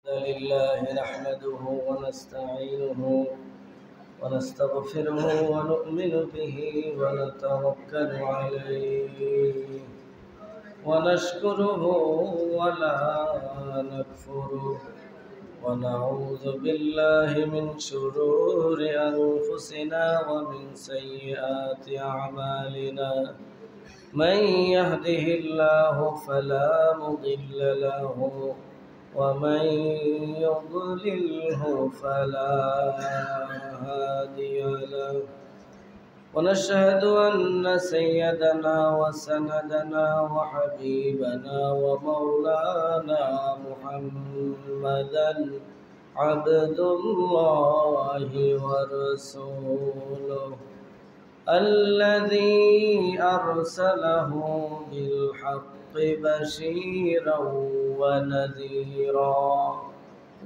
لله نحمده ونستعينه ونستغفره ونؤمن به ونتوكل عليه ونشكره ولا نكفره ونعوذ بالله من شرور أنفسنا ومن سيئات أعمالنا من يهده الله فلا مضل له ومن يضلله فلا هادي له ونشهد أن سيدنا وسندنا وحبيبنا ومولانا محمدا عبد الله ورسوله الذي أرسله بالحق بشيرا ونذيرا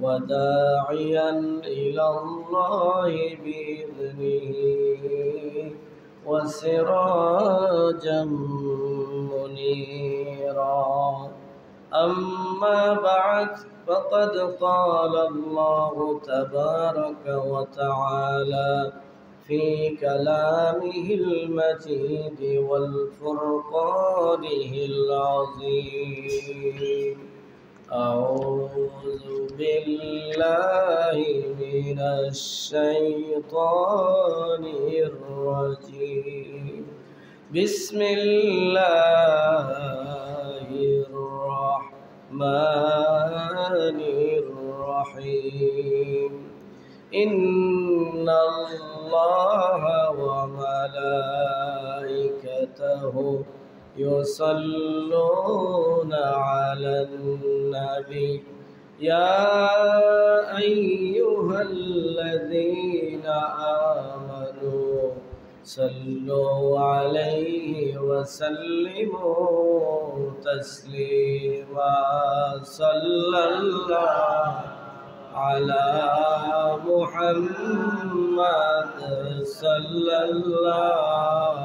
وداعيا إلى الله بإذنه وسراجا منيرا أما بعد فقد قال الله تبارك وتعالى في كلامه المجيد والفرقانه العظيم أعوذ بالله من الشيطان الرجيم بسم الله الرحمن الرحيم إن الله وملائكته يصلون على النبي يا أيها الذين آمنوا صلوا عليه وسلموا تسليما صلى الله على محمد صلى الله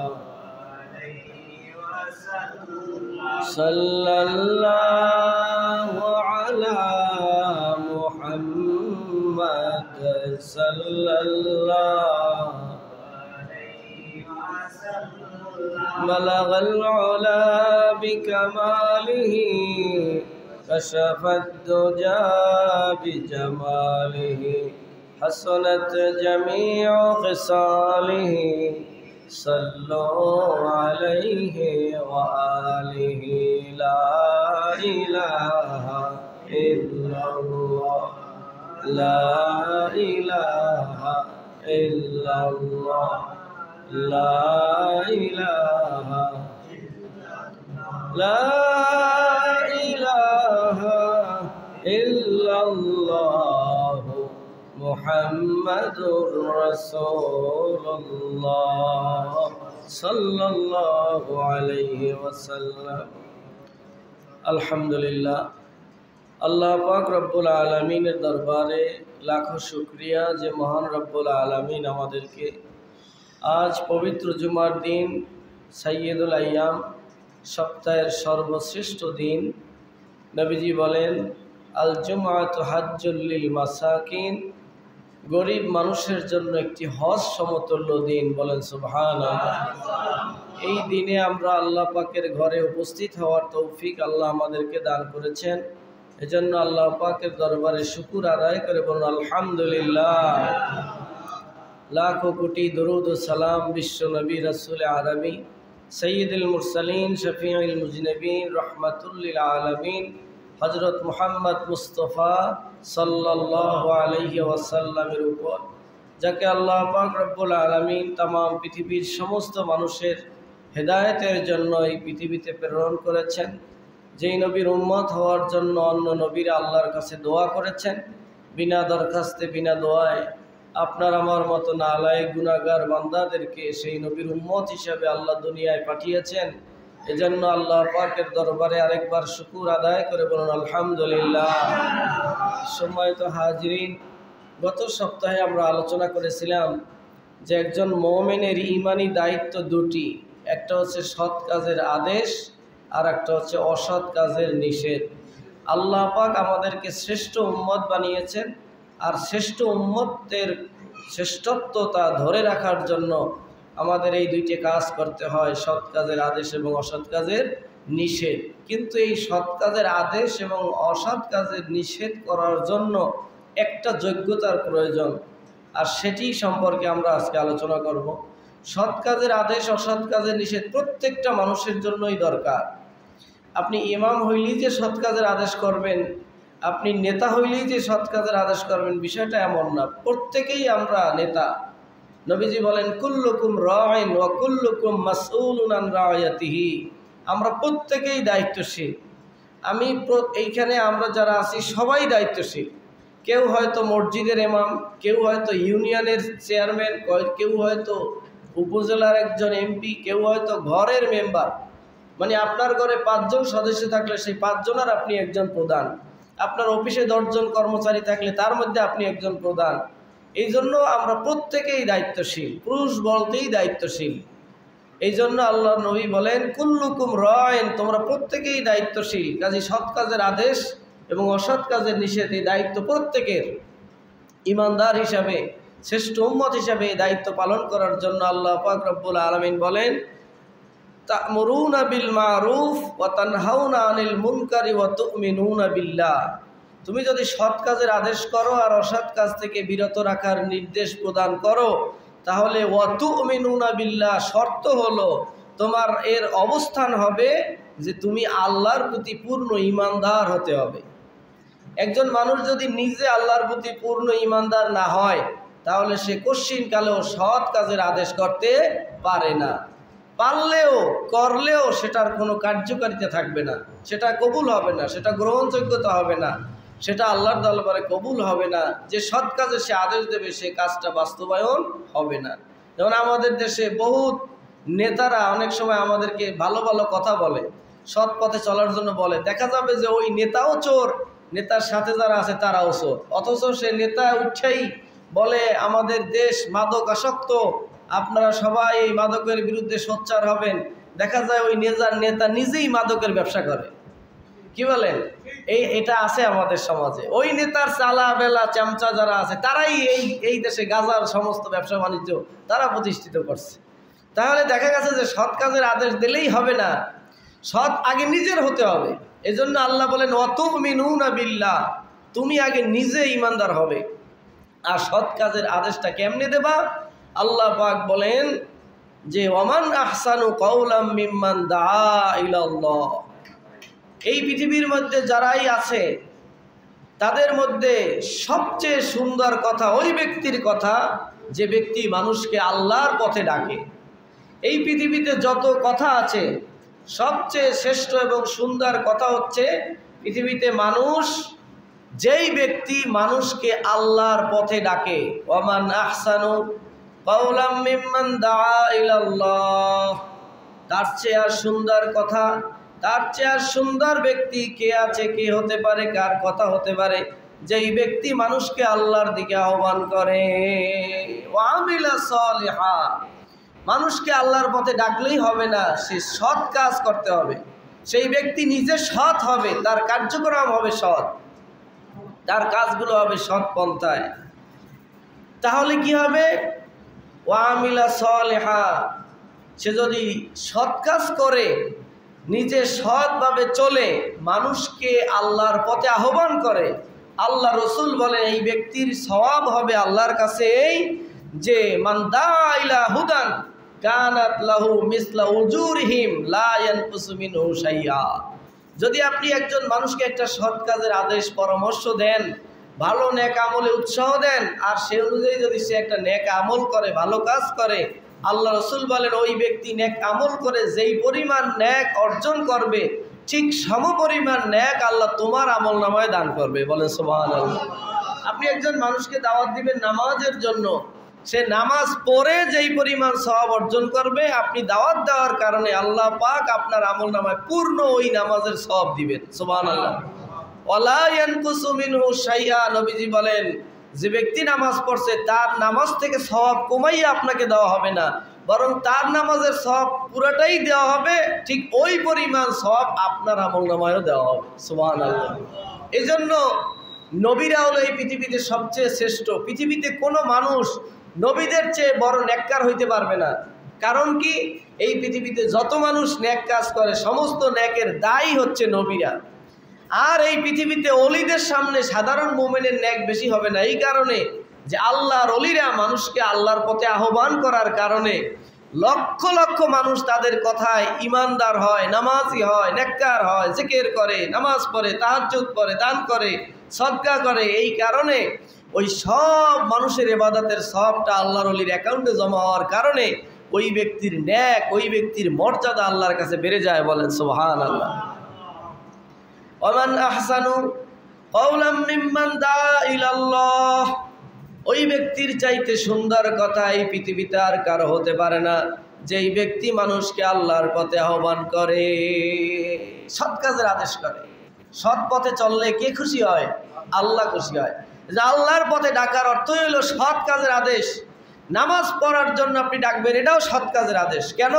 صلى الله على محمد صلى الله بلغ العلا بكماله كشف الدجى بجماله حسنت جميع خصاله صلوا عليه وآله لا إله إلا الله لا إله إلا الله لا إله لا إله إلا الله محمد رسول الله صلى الله عليه وسلم الحمد لله আল্লাহ পাক রব্বুল আলামিনের দরবারে লাখো শুকরিয়া যে মহান রব্বুল আলামিন আমাদেরকে আজ পবিত্র জুমার দিন সাইয়্যিদুল আইয়াম সপ্তাহের সর্বশ্রেষ্ঠ দিন নবীজি বলেন আল জুমআতু হাজ্জুল লিল মাসাকিন গরিব মানুষের জন্য একটি হজ সমতুল্য দিন বলেন সুবহানাল্লাহ। এই দিনে আমরা আল্লাহ পাকের ঘরে উপস্থিত হওয়ার তৌফিক আল্লাহ আমাদেরকে দান করেছেন, এজন্য আল্লাহ পাকের দরবারে শুকর আদায় করে বলুন আলহামদুলিল্লাহ। লাখো কোটি দরুদ ও সালাম বিশ্ব নবী রাসূল আরবি সৈয়দুল মুরসালিন শফিউল মুজনিবিন রহমাতুল লিল আলামিন হযরত মুহাম্মদ মুস্তাফা সাল্লাল্লাহু আলাইহি ওয়াসাল্লামের উপর, যাকে আল্লাহ পাক রব্বুল আলামিন तमाम পৃথিবীর সমস্ত মানুষের হেদায়েতের জন্য এই পৃথিবীতে প্রেরণ করেছেন। যেই নবীর উম্মত হওয়ার জন্য অন্য নবীরা আল্লাহর কাছে দোয়া করেছেন, বিনা দরখাস্তে বিনা দোয়ায় আপনার আমার মতো নালায়েক গুনাহগার বান্দাদেরকে সেই নবীর উম্মত হিসেবে আল্লাহ দুনিয়ায় পাঠিয়েছেন। এজন্য আল্লাহ পাকের দরবারে আরেকবার শুকর আদায় করে বলুন আলহামদুলিল্লাহ। সম্মানিত হাজিরিন, গত সপ্তাহে আমরা আলোচনা করেছিলাম যে একজন মুমিনের ঈমানি দায়িত্ব দুটি, একটা হচ্ছে সৎ কাজের আদেশ আর একটা হচ্ছে অসৎ কাজের নিষেধ। আল্লাহ পাক আমাদেরকে শ্রেষ্ঠ উম্মত বানিয়েছেন, আর শ্রেষ্ঠ উম্মতের শ্রেষ্ঠত্বতা ধরে রাখার জন্য আমাদের এই দুইটি কাজ করতে হয়, সৎ কাজের আদেশ এবং অসৎ কাজের নিষেধ। কিন্তু এই সৎ কাজের আদেশ এবং অসৎ কাজের নিষেধ করার জন্য একটা যোগ্যতার প্রয়োজন, আর সেটি সম্পর্কে আমরা আজকে আলোচনা করব। সৎ কাজের আদেশ অসৎ কাজের নিষেধ প্রত্যেকটা মানুষের জন্যই দরকার। আপনি ইমাম হইলেই যে সৎ কাজের আদেশ করবেন, আপনি নেতা হইলেই যে সৎ কাজের আদেশ করবেন, বিষয়টা এমন না। প্রত্যেকেই আমরা নেতা। নবীজি বলেন, কুল্লুকুম রাইন ওয়া কুল্লুকুম মাসউলুন আন রাইয়াতিহি। আমরা প্রত্যেকেই দায়িত্বশীল। এইখানে আমরা যারা আছি সবাই দায়িত্বশীল। কেউ হয়তো মসজিদের ইমাম, কেউ হয়তো ইউনিয়নের চেয়ারম্যান, কেউ হয়তো উপজেলার একজন এমপি, কেউ হয়তো ঘরের মেম্বার। মানে আপনার ঘরে 5 জন সদস্য থাকলে সেই 5 জনের আপনি একজন প্রধান। আপনার অফিসে 10 জন কর্মচারী থাকলে তার মধ্যে আপনি একজন প্রধান। এই জন্য আমরা প্রত্যেকেই দায়িত্বশীল, পুরুষ বলতেই দায়িত্বশীল। এই জন্য আল্লাহ নবী বলেন, কুল্লুকুম রাইন, তোমরা প্রত্যেকেই দায়িত্বশীল। কাজী সৎ কাজের আদেশ এবং অসৎ কাজের নিষেধ এই দায়িত্ব প্রত্যেকের। ইমানদার হিসাবে, শ্রেষ্ঠ উম্মত হিসাবে এই দায়িত্ব পালন করার জন্য আল্লাহ পাক রব্বুল আলামিন বলেন, তা'মুরুনা বিল মারুফ ওয়া তানহাউনা আনিল মুনকারি ওয়া তু'মিনুনা বিল্লাহ। তুমি যদি সৎ কাজের আদেশ করো আর অসৎ কাজ থেকে বিরত রাখার নির্দেশ প্রদান করো, তাহলে ওয়া তু'মিনুনা বিল্লাহ, শর্ত হলো তোমার এর অবস্থান হবে যে তুমি আল্লাহর প্রতি পূর্ণ ঈমানদার হতে হবে। একজন মানুষ যদি নিজে আল্লাহর প্রতি পূর্ণ ঈমানদার না হয়, তাহলে সে কশ্চিনকালেও সৎ কাজের আদেশ করতে পারে না। পারলেও করলেও সেটার কোনো কার্যকারিতা থাকবে না, সেটা কবুল হবে না, সেটা গ্রহণযোগ্যতা হবে না, সেটা আল্লাহর দরবারে কবুল হবে না। যে সৎ কাজে সে আদেশ দেবে সে কাজটা বাস্তবায়ন হবে না। যেমন আমাদের দেশে বহুত নেতারা অনেক সময় আমাদেরকে ভালো ভালো কথা বলে, সৎ পথে চলার জন্য বলে। দেখা যাবে যে ওই নেতাও চোর, নেতার সাথে যারা আছে তারাও চোর, অথচ সে নেতা উঠেই বলে আমাদের দেশ মাদক আসক্ত, আপনারা সবাই এই মাদকের বিরুদ্ধে সোচ্চার হবেন। দেখা যায় ওই নেতা নিজেই মাদকের ব্যবসা করে। কি বলেন? এটা আছে আমাদের সমাজে। ওই নেতার চালা বেলা চামচা যারা আছে তারাই এই দেশে গাঁজার সমস্ত ব্যবসা বাণিজ্য তারা প্রতিষ্ঠিত করছে। তাহলে দেখা গেছে যে সৎ কাজের আদেশ দিলেই হবে না, সৎ আগে নিজের হতে হবে। এজন্য আল্লাহ বলেন, ওয়া তু'মিনুনা বিল্লাহ, তুমি আগে নিজে ঈমানদার হবে। আর সৎ কাজের আদেশটা কেমনে দেবা? আল্লাহ পাক বলেন যে, ওয়ামান আহসানু কাওলাম মিম্মান দাআ ইলাল্লাহ। এই পৃথিবীর মধ্যে যারাই আছে তাদের মধ্যে সবচেয়ে সুন্দর কথা ওই ব্যক্তির কথা যে ব্যক্তি মানুষকে আল্লাহর পথে ডাকে। এই পৃথিবীতে যত কথা আছে সবচেয়ে শ্রেষ্ঠ এবং সুন্দর কথা হচ্ছে পৃথিবীতে মানুষ যেই ব্যক্তি মানুষকে আল্লাহর পথে ডাকে। ওয়ামান আহসানু কাওলাম মিম্মান দাআ ইলাল্লাহ। তার চেয়ে আর সুন্দর কথা, তার চেয়ে আর সুন্দর ব্যক্তি কে আছে, কে হতে পারে, কার কথা হতে পারে? যেই ব্যক্তি মানুষকে আল্লাহর দিকে আহ্বান করে। ওয়া আমিলা সালিহা, মানুষকে আল্লাহর পথে ডাকলেই হবে না, সে সৎ কাজ করতে হবে। সেই ব্যক্তি নিজে সৎ হবে, তার কার্যক্রম হবে সৎ, তার কাজগুলো হবে সৎ পন্থায়। তাহলে কি হবে? ওয়া আমিলা সালিহা, সে যদি সৎ কাজ করে, নিজে সৎভাবে চলে, মানুষকে আল্লাহর পথে আহ্বান করে, আল্লাহ রসুল বলেন এই ব্যক্তির সওয়াব হবে আল্লাহর কাছে এই যে, মান দাআ ইলা হুদান কানাত লাহু মিসলা উজুরিহিম লা ইয়ানকুসু মিনহু শাইআ। যদি আপনি একজন মানুষকে একটা সৎ কাজের আদেশ পরামর্শ দেন, ভালো নেক আমলে উৎসাহ দেন, আর সে অনুযায়ী যদি সে একটা নেক আমল করে, ভালো কাজ করে, আল্লাহ রসুল বলেন ওই ব্যক্তি নেক আমল করে যেই পরিমাণ নেক অর্জন করবে, ঠিক সম পরিমাণ নেক আল্লাহ তোমার আমল নামায় দান করবে। বলেন সুবহানাল্লাহ। আপনি একজন মানুষকে দাওয়াত দিবেন নামাজের জন্য, সে নামাজ পড়ে যেই পরিমাণ সওয়াব অর্জন করবে, আপনি দাওয়াত দেওয়ার কারণে আল্লাহ পাক আপনার আমল নামায় পূর্ণ ওই নামাজের সওয়াব দিবেন। সুবহানাল্লাহ। ওয়ালা ইয়ানকুসু মিনহু শাইআ, নবীজি বলেন যে ব্যক্তি নামাজ পড়ছে তার নামাজ থেকে সওয়াব কমাইয়া আপনাকে দেওয়া হবে না, বরং তার নামাজের সওয়াব পুরোটাই দেওয়া হবে, ঠিক ওই পরিমাণ সওয়াব আপনার আমল নামায়ও দেওয়া হবে। সুবহানাল্লাহ। এই জন্য নবীরা হলো এই পৃথিবীতে সবচেয়ে শ্রেষ্ঠ। পৃথিবীতে কোনো মানুষ নবীদের চেয়ে বড় নেককার হইতে পারবে না। কারণ কি, এই পৃথিবীতে যত মানুষ নেক কাজ করে সমস্ত নেকের দায়ী হচ্ছে নবীরা। আর এই পৃথিবীতে অলিদের সামনে সাধারণ মুমিনের নেক বেশি হবে না, এই কারণে যে আল্লাহর অলিরা মানুষকে আল্লাহর পথে আহ্বান করার কারণে লক্ষ লক্ষ মানুষ তাদের কথায় ইমানদার হয়, নামাজি হয়, নেককার হয়, জিকির করে, নামাজ পড়ে, তাহাজ্জুদ পড়ে, দান করে, সদকা করে। এই কারণে ওই সব মানুষের ইবাদতের সবটা আল্লাহর ওলির অ্যাকাউন্টে জমা হওয়ার কারণে ওই ব্যক্তির নেক, ওই ব্যক্তির মর্যাদা আল্লাহর কাছে বেড়ে যায়। বলেন সুবহানাল্লাহ। ওমান আহসানু কওলাম মিম্মান দাআ ইলাল্লাহ, ওই ব্যক্তির চাইতে সুন্দর কথা এই পৃথিবীতে আর কারো হতে পারে না, যেই ব্যক্তি মানুষকে আল্লাহর পথে আহ্বান করে, সৎ কাজের আদেশ করে। সৎ পথে চললে কে খুশি হয়? আল্লাহ খুশি হয়। যে আল্লাহর পথে ডাকার অর্থই হলো সৎ কাজের আদেশ। নামাজ পড়ার জন্য আপনি ডাকবেন, এটাও সৎ কাজের আদেশ। কেন?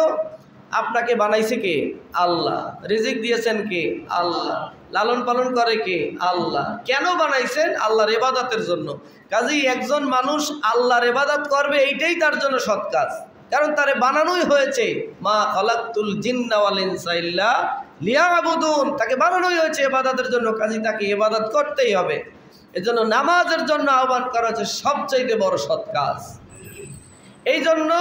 আপনাকে বানাইছে কে? আল্লাহ। রিজিক দিয়েছেন কে? আল্লাহ। লালন পালন করে কে? আল্লাহ। কেন বানাইছেন? আল্লাহর ইবাদতের জন্য। কাজেই একজন মানুষ আল্লাহর ইবাদত করবে, এইটাই তার জন্য সৎ কাজ। কারণ তারে বানানোই হয়েছে, মা খালাকতুল জিন্না ওয়াল ইনসা ইল্লা লিয়াবুদুন, তাকে বানানোই হয়েছে ইবাদতের জন্য। কাজেই তাকে ইবাদত করতেই হবে। এজন্য নামাজের জন্য আহ্বান করা হচ্ছে সবচাইতে বড় সৎ কাজ। এই জন্য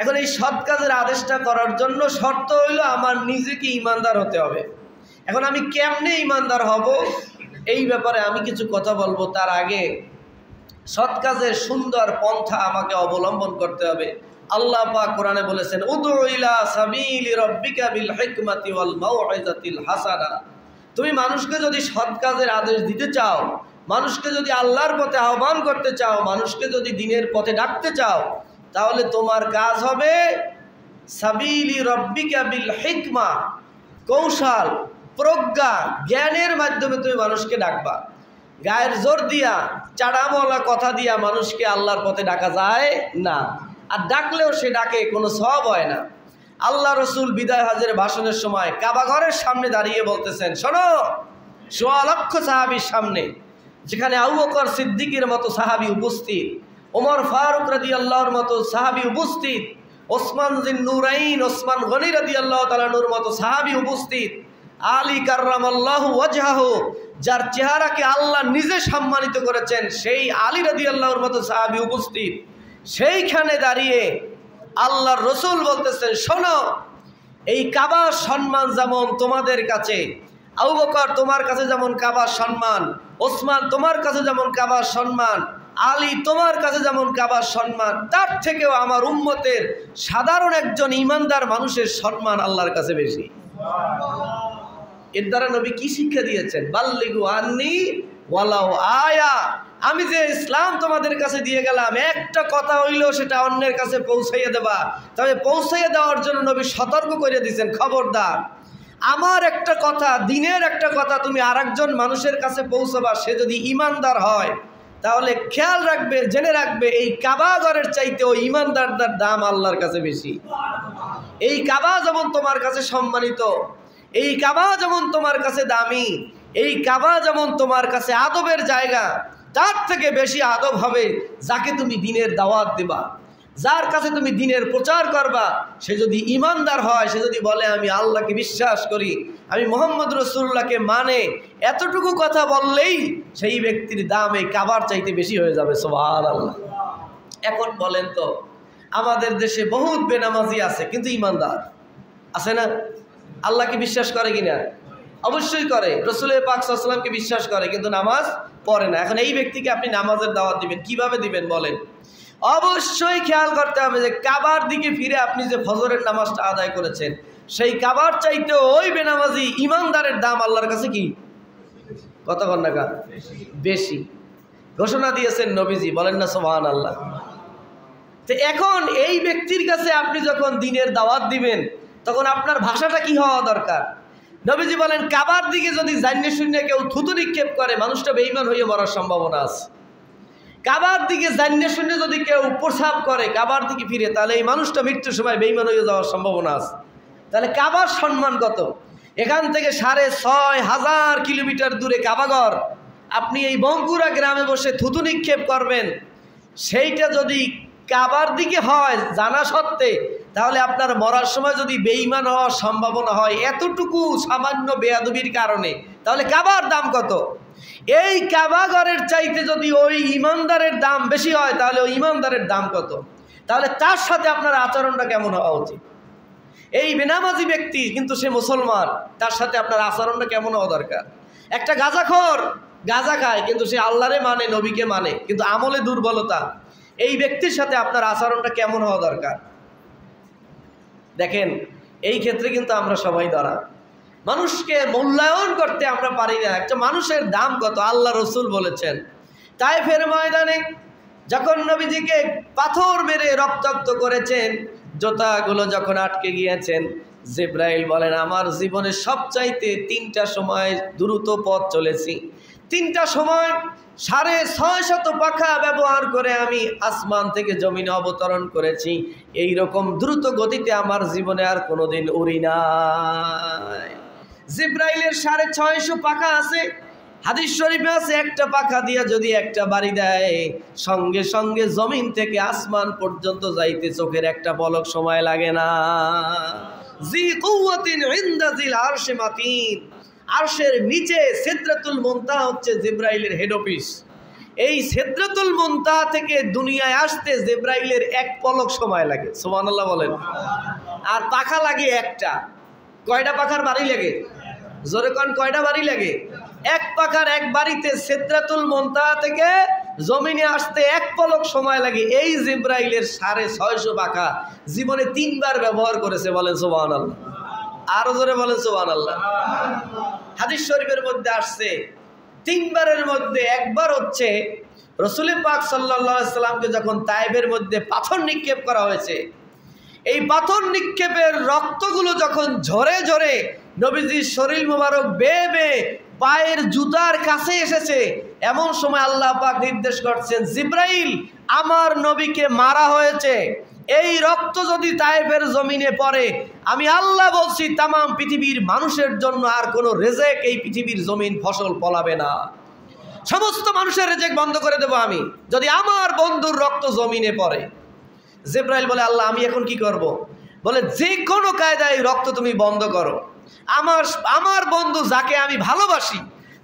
এখন এই সৎ কাজের আদেশটা করার জন্য শর্ত হইল আমার নিজেকে ইমানদার হতে হবে। এখন আমি কেমনে ইমানদার হব, এই ব্যাপারে আমি কিছু কথা বলবো। তার আগে সৎ কাজের সুন্দর পন্থা আমাকে অবলম্বন করতে হবে। আল্লাহ পাক কোরআনে বলেছেন, উদউ ইলা সাবিলি রাব্বিকা বিল হিকমাতি ওয়াল মাউইযাতিল হাসানা। তুমি মানুষকে যদি সৎ কাজের আদেশ দিতে চাও, মানুষকে যদি আল্লাহর পথে আহ্বান করতে চাও, মানুষকে যদি দ্বীনের পথে ডাকতে চাও, তাহলে তোমার কাজ হবে সাবিলি রাব্বিকা বিল হিকমা, কৌশল, প্রজ্ঞা, জ্ঞানের মাধ্যমে তুমি মানুষকে ডাকবা। গায়ের জোর দিয়া, চাড়ামলা কথা দিয়া মানুষকে আল্লাহর পথে ডাকা যায় না। আর ডাকলেও সে ডাকে, কোনো সওয়াব হয় না। আল্লাহ রসুল বিদায় হজের ভাষণের সময় কাবা ঘরের সামনে দাঁড়িয়ে বলতেছেন, শোনো, ১৬ লক্ষ সাহাবীর সামনে, যেখানে আবু বকর সিদ্দিকের মতো সাহাবী উপস্থিত, ওমর ফারুক রাদিয়াল্লাহুর মতো সাহাবী উপস্থিত, ওসমান জিন নুরাইন, ওসমান গনি রাদিয়াল্লাহু তাআলা নূর মতো সাহাবী উপস্থিত, আলী কাররামাল্লাহু ওয়াজহাহু, যার চেহারাকে আল্লাহ নিজে সম্মানিত করেছেন, সেই আলী রাদিয়াল্লাহুর মতো সাহাবী উপস্থিত। সেইখানে দাঁড়িয়ে আল্লাহর রসুল বলতেছেন, শোনো, এই কাবার সম্মান যেমন তোমাদের কাছে, আবু বকর তোমার কাছে যেমন কাবার সম্মান, ওসমান তোমার কাছে যেমন কাবার সম্মান, আলী তোমার কাছে যেমন কাবার সম্মান, তার থেকেও আমার উম্মতের সাধারণ একজন ইমানদার মানুষের সম্মান আল্লাহর কাছে বেশি। এর দ্বারা নবী কি শিক্ষা দিয়েছেন? বাল্লিগু আন্নি ওয়ালাউ আয়া, আমি যে ইসলাম তোমাদের কাছে দিয়ে গেলাম, একটা কথা হইলেও সেটা অন্যের কাছে পৌঁছাইয়া দেবা। তবে পৌঁছাইয়া দেওয়ার জন্য নবী সতর্ক করে দিয়েছেন, খবরদার, আমার একটা কথা, দিনের একটা কথা তুমি আরেকজন মানুষের কাছে পৌঁছাবা, সে যদি ইমানদার হয়, তাহলে খেয়াল রাখবে, জেনে রাখবে, এই কাবা ঘরের চাইতে ওই ইমানদারদার দাম আল্লাহর কাছে বেশি। এই কাবা যেমন তোমার কাছে সম্মানিত, এই কাবা যেমন তোমার কাছে দামি, এই কাবা যেমন তোমার কাছে আদবের জায়গা, তার থেকে বেশি আদব হবে যাকে তুমি দ্বীনের দাওয়াত দেবা, যার কাছে তুমি দ্বীনের প্রচার করবা। সে যদি ইমানদার হয়, সে যদি বলে আমি আল্লাহকে বিশ্বাস করি, আমি মুহাম্মদ রাসূলুল্লাহকে মানে, এতটুকু কথা বললেই সেই ব্যক্তির দাম এই কাবার চাইতে বেশি হয়ে যাবে। সুবহানাল্লাহ। এখন বলেন তো, আমাদের দেশে বহুত বেনামাজি আছে কিন্তু ইমানদার আছে না? আল্লাহকে বিশ্বাস করে কিনা? অবশ্যই করে। রাসূল পাক সাল্লাল্লাহু আলাইহি ওয়াসাল্লামকে বিশ্বাস করে কিন্তু নামাজ পড়ে না। এখন এই ব্যক্তিকে আপনি নামাজের দাওয়াত দিবেন, কিভাবে দিবেন বলেন? অবশ্যই খেয়াল করতে হবে যে কাবার দিকে ফিরে আপনি যে ফজরের নামাজটা আদায় করেছেন, সেই কাবার চাইতে ওই বেনামাজি ইমানদারের দাম আল্লাহর কাছে কি কতক্ষণ টাকা বেশি ঘোষণা দিয়েছেন নবীজি, বলেন না সুবহানাল্লাহ। তো এখন এই ব্যক্তির কাছে আপনি যখন দ্বীনের দাওয়াত দিবেন, তখন আপনার ভাষাটা কি হওয়া দরকার? নবীজি বলেন, কাবার দিকে যদি জান্নে শূন্য কেউ থুতু নিক্ষেপ করে, মানুষটা বেঈমান হয়ে মরার সম্ভাবনা আছে। কাবার দিকে জান্নে শূন্য যদি কেউ প্রসাব করে কাবার দিকে ফিরে, তাহলে এই মানুষটা মৃত্যুর সময় বেঈমান হয়ে যাওয়ার সম্ভাবনা আছে। তাহলে কাবার সম্মান কত? এখান থেকে ৬,৫০০ কিলোমিটার দূরে কাবাঘর। আপনি এই বঙ্কুরা গ্রামে বসে থুতু নিক্ষেপ করবেন, সেইটা যদি কাবার দিকে হয় জানা সত্ত্বে, তাহলে আপনার মরার সময় যদি বেঈমান হওয়ার সম্ভাবনা হয় এতটুকু সামান্য বেয়াদবির কারণে, তাহলে কাবার দাম কত? এই কাবাঘরের চাইতে যদি ওই ইমানদারের দাম বেশি হয়, তাহলে ওই ইমানদারের দাম কত? তাহলে তার সাথে আপনার আচরণটা কেমন হওয়া উচিত? এই বেনামাজি ব্যক্তি কিন্তু সে মুসলমান, তার সাথে আপনার আচরণটা কেমন হওয়া দরকার? একটা গাঁজাখোর গাঁজা খায় কিন্তু সে আল্লাহরে মানে, নবীকে মানে, কিন্তু আমলে দুর্বলতা, এই ব্যক্তির সাথে আপনার আচরণটা কেমন হওয়া দরকার? দেখেন, এই ক্ষেত্রে কিন্তু আমরা সবাই ধরা। মানুষকে মূল্যায়ন করতে আমরা পারি না। একটা মানুষের দাম কত? আল্লাহ রসুল বলেছেন, তায়েফের ময়দানে যখন নবীজিকে পাথর মেরে রক্তাক্ত করেছেন, জুতাগুলো যখন আটকে গিয়েছেন, জিব্রাইল বলেন, আমার জীবনের সবচাইতে 3টা সময় দ্রুত পথ চলেছি। 3টা সময় 650 পাখা ব্যবহার করে আমি আসমান থেকে জমিনে অবতরণ করেছি। এই রকম দ্রুত গতিতে আমার জীবনে আর কোনোদিন উড়ি নাই। জিব্রাইলের 650 পাখা আছে। হাদিস শরীফে আছে, একটা পাখা দিয়া যদি একটা বাড়ি দেয়, সঙ্গে সঙ্গে জমিন থেকে আসমান পর্যন্ত যাইতে চোখের একটা পলক সময় লাগে না। জি কুওয়াতিন ইনদা জিল আরশে মাতিন। আরশের নিচে সিদরাতুল মুনতাহা হচ্ছে জিব্রাইলের হেড অফিস। এই সিদরাতুল মুনতাহা থেকে দুনিয়ায় আসতে জিব্রাইলের এক পলক সময় লাগে। সুবহানাল্লাহ বলেন। আর পাখা লাগে একটা। কয়টা পাখার বাড়ি লাগে? জোরে কোন, কয়টা বাড়ি লাগে? এক পাখার এক বাড়িতে সিদরাতুল মুনতাহা থেকে জমিনে আসতে এক পলক সময় লাগে। এই জিব্রাইলের 650 পাখা জীবনে 3 বার ব্যবহার করেছে। বলেন সুবহানাল্লাহ। আরো জোরে বলেন সুবহানাল্লাহ। হাদিস শরীফের মধ্যে আসছে, 3 বারের মধ্যে একবার হচ্ছে রাসূল পাক সাল্লাল্লাহু আলাইহি সাল্লামকে যখন তায়েফের মধ্যে পাথর নিক্ষেপ করা হয়েছে, এই পাথর নিক্ষেপের রক্তগুলো যখন ঝরে ঝরে নবীজির শরীর মোবারক বেয়ে বেয়ে পায়ের জুতার কাছে এসেছে, এমন সময় আল্লাহ পাক নির্দেশ করছেন, জিব্রাইল, আমার নবীকে মারা হয়েছে, এই রক্ত যদি তায়েফের জমিনে পড়ে, আমি আল্লাহ বলছি তাম পৃথিবীর মানুষের জন্য আর কোনো রেজেক এই পৃথিবীর জমিন ফসল ফলাবে না। সমস্ত মানুষের রেজেক বন্ধ করে দেব আমি, যদি আমার বন্ধুর রক্ত জমিনে পড়ে। জিব্রাইল বলে, আল্লাহ আমি এখন কি করব? বলে, যে কোনো কায়দায় রক্ত তুমি বন্ধ করো। আমার বন্ধু যাকে আমি ভালোবাসি,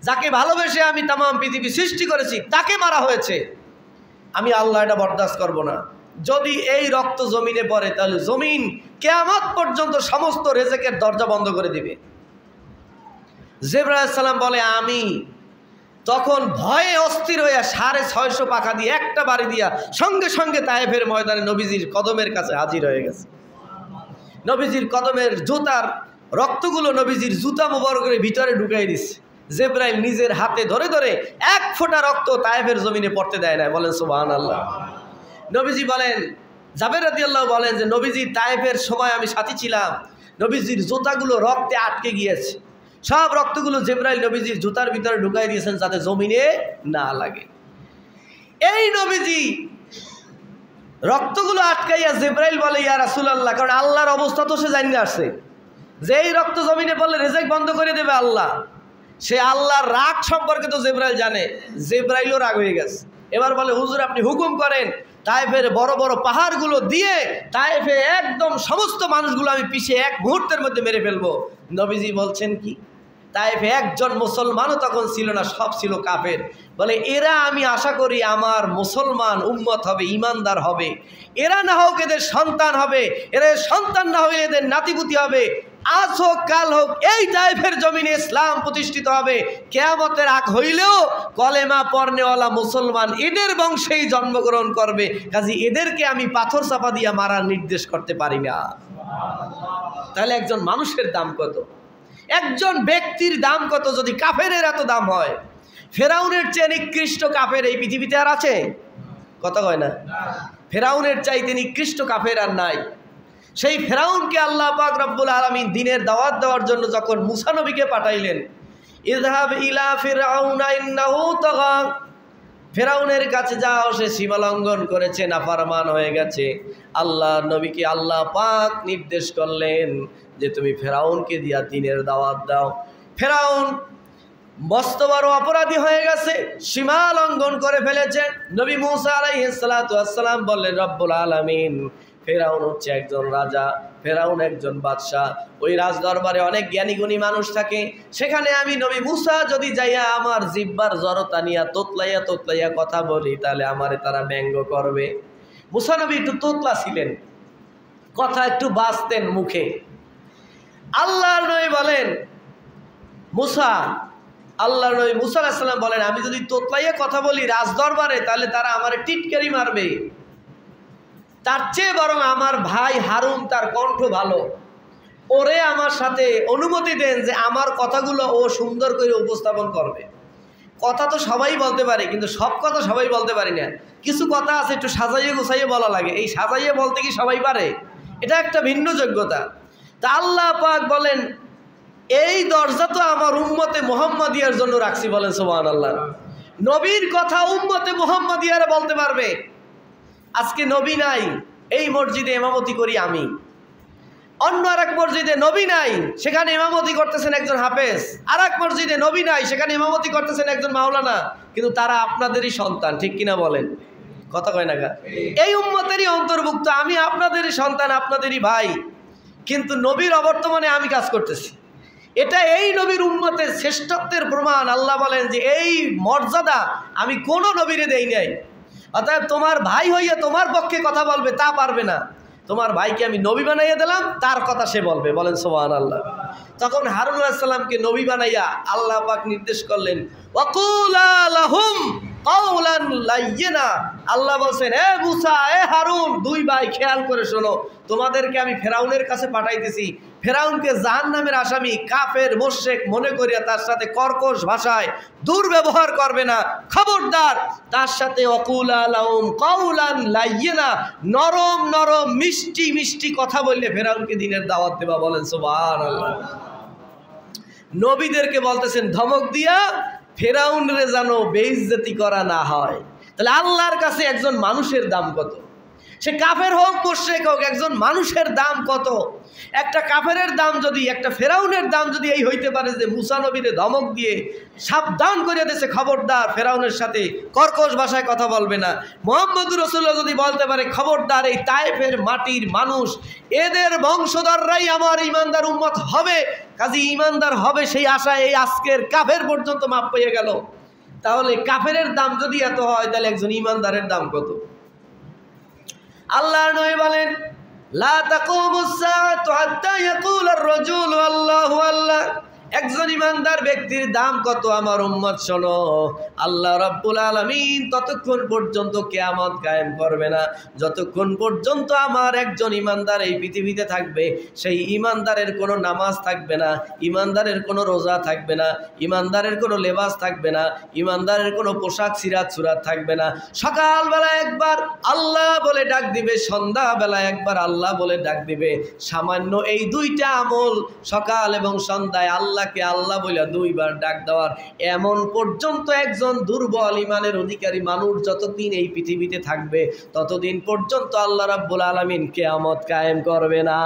যাকে ভালোবেসে আমি তাম পৃথিবী সৃষ্টি করেছি, তাকে মারা হয়েছে। আমি আল্লাহ এটা বরদাস্ত করব না। যদি এই রক্ত জমিনে পড়ে, তাহলে জমিন কিয়ামত পর্যন্ত সমস্ত রেজেকের দরজা বন্ধ করে দিবে। জিবরাইল আলাইহিস সালাম বলে, আমি তখন ভয়ে অস্থির হইয়া 650 পাখা দিয়ে একটা বাড়ি দিয়া সঙ্গে সঙ্গে তায়েফের ময়দানে নবীজির কদমের কাছে হাজির হয়ে গেছে। নবীজির কদমের জুতার রক্তগুলো নবীজির জুতা মোবারকের ভিতরে ঢুকাই দিচ্ছে। জিবরাইল নিজের হাতে ধরে ধরে এক ফোঁটা রক্ত তায়েফের জমিনে পড়তে দেয় না। বলেন সুবহানাল্লাহ। নবীজি বলেন, জাবের রাদিয়াল্লাহু বলেন যে নবীজি তায়েফের সময় আমি সাথী ছিলাম, নবীজির জুতাগুলো রক্তে আটকে গিয়েছে। সব রক্তগুলো জিবরাইল নবীজির জুতার ভিতরে ঢুকাই দিয়েছেন যাতে জমিনে না লাগে। এই নবীজি রক্তগুলো আটকাইয়া জিবরাইল বলে, ইয়া রাসূলুল্লাহ, কারণ আল্লাহর অবস্থা তো সে জানিয়ে আসছে যে এই রক্ত জমিনে পড়লে রেজেক বন্ধ করে দেবে আল্লাহ। সে আল্লাহর রাগ সম্পর্কে তো জিবরাইল জানে। জিবরাইলও রাগ হয়ে গেছে। এবার বলে, হুজুর আপনি হুকুম করেন, তায়েফের বড় বড় পাহাড়গুলো দিয়ে তায়েফে একদম সমস্ত মানুষগুলো আমি পিছিয়ে এক মুহূর্তের মধ্যে মেরে ফেলবো। নবীজি বলছেন কি, তায়েফে একজন মুসলমানও তখন ছিল না, সব ছিল কাফের। বলে, এরা আমি আশা করি আমার মুসলমান উম্মত হবে, ইমানদার হবে। এরা না হোক এদের সন্তান হবে, এরা সন্তান না হয়ে এদের নাতিপুতি হবে। আজ হোক কাল হোক এই তায়েফের জমিনে ইসলাম প্রতিষ্ঠিত হবে। কিয়ামতের আগ হইলেও কলেমা পড়নেওয়ালা মুসলমান এদের বংশেই জন্মগ্রহণ করবে। কাজে এদেরকে আমি পাথর চাপা দিয়া মারার নির্দেশ করতে পারি না। তাহলে একজন মানুষের দাম কত? একজন ব্যক্তির দাম কত? যদি কাফেরের এত দাম হয়, ফেরাউনের চেয়ে নিকৃষ্ট কাফের এই পৃথিবীতে আর আছে? কথা কয় না? ফেরাউনের চাইতে নিকৃষ্ট কাফের আর নাই। সেই ফেরাউনকে আল্লাহ পাক রব্বুল আলামিন দ্বীনের দাওয়াত দেওয়ার জন্য যখন মুসা নবীকে পাঠাইলেন, ইযহাব ইলা ফিরআউনা ইন্নাহু তাগা, ফেরাউনের কাছে যাও, সে সীমা লঙ্ঘন করেছে, নাফরমান হয়ে গেছে। আল্লাহ নবীকে আল্লাহ পাক নির্দেশ করলেন যে তুমি ফেরাউনকে দিয়া দ্বীনের দাওয়াত দাও। ফেরাউন মস্ত বড় অপরাধী হয়ে গেছে, সীমা লঙ্ঘন করে ফেলেছে। নবী মূসা আলাইহিস সালাতু ওয়াস সালাম বললেন, রব্বুল আলামিন, ফেরাউন হচ্ছে একজন রাজা, ফেরাউন একজন বাদশাহ। ওই রাজ দরবারে অনেক জ্ঞানী গুণী মানুষ থাকে। সেখানে আমি নবী মূসা যদি যাইয়া আমার জিহ্বার জড়তা নিয়া তোতলাইয়া কথা বলি, তাহলে আমারে তারা ব্যঙ্গ করবে। মূসা নবী একটু তোতলা ছিলেন, কথা একটু বাঁচতেন মুখে। আল্লাহর নবী বলেন মূসা, আল্লাহর নবী মূসা আলাইহিস সালাম বলেন, আমি যদি তোতলাইয়া কথা বলি রাজ দরবারে, তাহলে তারা আমারে টিটকারি মারবে। তার চেয়ে বরং আমার ভাই হারুন, তার কণ্ঠ ভালো, ওরে আমার সাথে অনুমতি দেন যে আমার কথাগুলো ও সুন্দর করে উপস্থাপন করবে। কথা তো সবাই বলতে পারে, কিন্তু সব কথা সবাই বলতে পারি না। কিছু কথা আছে একটু সাজাইয়ে গোছাইয়ে বলা লাগে। এই সাজাইয়ে বলতে কি সবাই পারে? এটা একটা ভিন্ন যোগ্যতা। তা আল্লাহ পাক বলেন, এই দরজা তো আমার উম্মতে মুহাম্মাদিয়ার জন্য রাখছি। বলেন সুবহানাল্লাহ। নবীর কথা উম্মতে মুহাম্মাদিয়ারা বলতে পারবে। আজকে নবী নাই, এই মসজিদে ইমামতি করি আমি। অন্য আরেক মসজিদে নবী নাই, সেখানে ইমামতি করতেছেন একজন হাফেজ। আরেক মসজিদে নবী নাই, সেখানে ইমামতি করতেছেন একজন মাওলানা। কিন্তু তারা আপনাদেরই সন্তান, ঠিক কিনা বলেন? কথা কয় না গা? এই উম্মতেরই অন্তর্ভুক্ত। আমি আপনাদেরই সন্তান, আপনাদেরই ভাই। কিন্তু নবীর অবর্তমানে আমি কাজ করতেছি। এটা এই নবীর উম্মতের শ্রেষ্ঠত্বের প্রমাণ। আল্লাহ বলেন যে এই মর্যাদা আমি কোনো নবীরে দেই নাই। অতএব তোমার ভাই হইয়া তোমার পক্ষে কথা বলবে তা পারবে না। তোমার ভাইকে আমি নবী বানাইয়া দিলাম, তার কথা সে বলবে। বলেন সুবহানাল্লাহ। তখন হারুন আলাইহিস সালামকে নবী বানাইয়া আল্লাহ পাক নির্দেশ করলেন, ওয়াকুলা লাহুম কাওলান লাইয়িনা। আল্লাহ বলছেন, এ মূসা, এ হারুন, দুই ভাই খেয়াল করে শোনো, তোমাদেরকে আমি ফেরাউনের কাছে পাঠাইতেছি। ফেরাউনকে জাহান্নামের আসামি, কাফের, মুশরিক মনে করিয়া তার সাথে কর্কশ ভাষায় দুর্ব্যবহার করবে না। খবরদার, তার সাথে ওয়াকুলা লাহুম কাওলান লাইয়িনা, নরম নরম মিষ্টি মিষ্টি কথা বললে ফেরাউনকে দ্বীনের দাওয়াত দেবা। বলেন সুবহানাল্লাহ। নবীদেরকে বলতেছেন ধমক দিয়া ফেরাউনরে যেন বেইজ্জতি করা না হয়। তাহলে আল্লাহর কাছে একজন মানুষের দাম কত? সে কাফের হোক মুশরিক হোক, একজন মানুষের দাম কত? একটা কাফেরের দাম যদি, একটা ফেরাউনের দাম যদি এই হইতে পারে যে মুসা নবীরে ধমক দিয়ে সাবধান করে দিয়েছে, খবরদার ফেরাউনের সাথে কর্কশ ভাষায় কথা বলবে না। মুহাম্মদুর রাসূলুল্লাহ যদি বলতে পারে, খবরদার এই তায়েফের মাটির মানুষ, এদের বংশধররাই আমার ইমানদার উম্মত হবে, কাজী ইমানদার হবে, সেই আশায় এই আজকের কাফের পর্যন্ত মাপ পেয়ে গেল। তাহলে কাফেরের দাম যদি এত হয়, তাহলে একজন ইমানদারের দাম কত? আল্লাহর নবী বলেন, লা তাকুমুস সাআতু হাত্তা ইয়াকুলার রাজুলু আল্লাহু আল্লাহ। একজন ইমানদার ব্যক্তির দাম কত আমার উম্মত শোনো, আল্লাহ রাব্বুল আলামিন ততক্ষণ পর্যন্ত কিয়ামত কায়েম করবে না যতক্ষণ পর্যন্ত আমার একজন ইমানদার এই পৃথিবীতে থাকবে। সেই ইমানদারের কোনো নামাজ থাকবে না, ইমানদারের কোনো রোজা থাকবে না, ইমানদারের কোনো লেবাস থাকবে না, ইমানদারের কোনো পোশাক সিরাত সুরাত থাকবে না। সকালবেলা একবার আল্লাহ বলে ডাক দিবে, সন্ধ্যাবেলা একবার আল্লাহ বলে ডাক দিবে। সামান্য এই দুইটা আমল, সকাল এবং সন্ধ্যায় আল্লাহকে আল্লাহ বলে দুইবার ডাক দেওয়ার, এমন পর্যন্ত একজন দুর্বল ইমানের অধিকারী মানুষ যতদিন এই পৃথিবীতে থাকবে, ততদিন পর্যন্ত আল্লাহ রাব্বুল আলামিন কিয়ামত কায়েম করবে না।